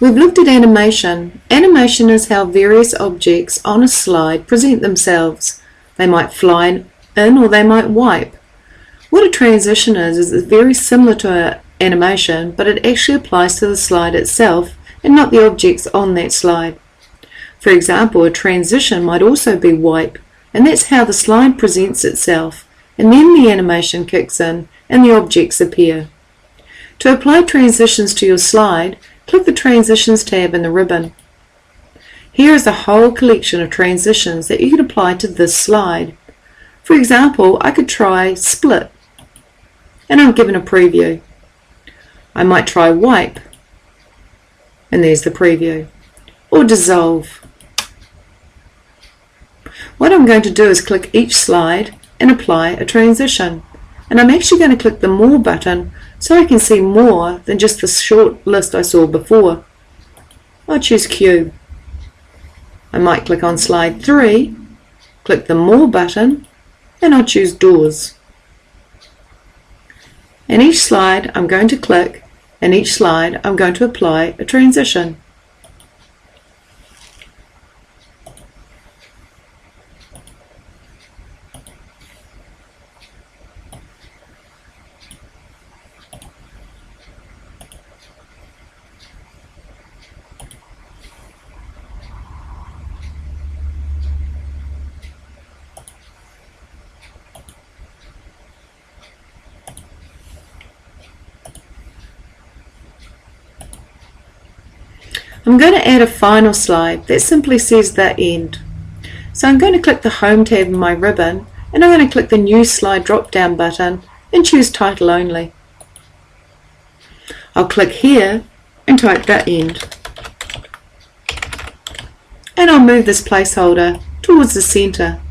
We've looked at animation. Animation is how various objects on a slide present themselves. They might fly in or they might wipe. What a transition is it's very similar to an animation, but it actually applies to the slide itself and not the objects on that slide. For example, a transition might also be wipe, and that's how the slide presents itself, and then the animation kicks in and the objects appear. To apply transitions to your slide, click the Transitions tab in the ribbon. Here is a whole collection of transitions that you can apply to this slide. For example, I could try Split, and I'm given a preview. I might try Wipe, and there's the preview, or Dissolve. What I'm going to do is click each slide and apply a transition, and I'm actually going to click the More button so I can see more than just the short list I saw before. I'll choose Cube. I might click on slide 3, click the More button, and I'll choose Doors. And each slide I'm going to click, and each slide I'm going to apply a transition. I'm going to add a final slide that simply says The End. So I'm going to click the Home tab in my ribbon, and I'm going to click the New Slide drop-down button and choose Title Only. I'll click here and type The End. And I'll move this placeholder towards the center.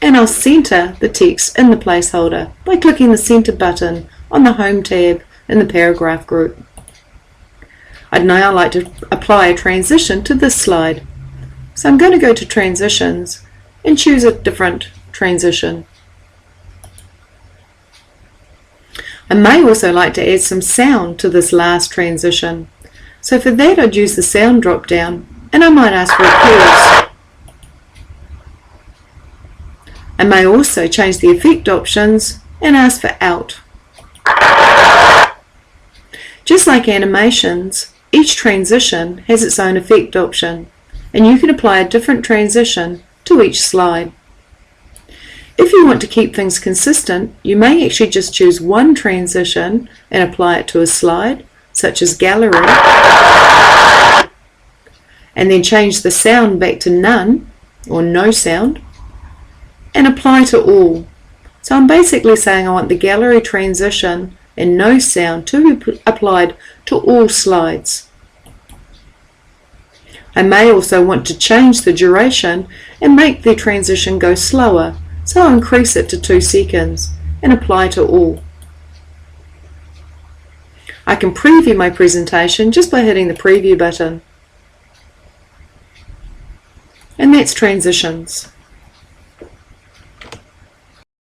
And I'll center the text in the placeholder by clicking the Center button on the Home tab in the paragraph group. I'd now like to apply a transition to this slide. So I'm going to go to Transitions and choose a different transition. I may also like to add some sound to this last transition. So for that I'd use the Sound drop down, and I might ask for a pause. I may also change the effect options and ask for Out. Just like animations, each transition has its own effect option, and you can apply a different transition to each slide. If you want to keep things consistent, you may actually just choose one transition and apply it to a slide, such as Gallery, and then change the sound back to None or No Sound, and apply to all. So I'm basically saying I want the Gallery transition and No Sound to be applied to all slides. I may also want to change the duration and make the transition go slower, so I'll increase it to 2 seconds and apply to all. I can preview my presentation just by hitting the Preview button. And that's transitions.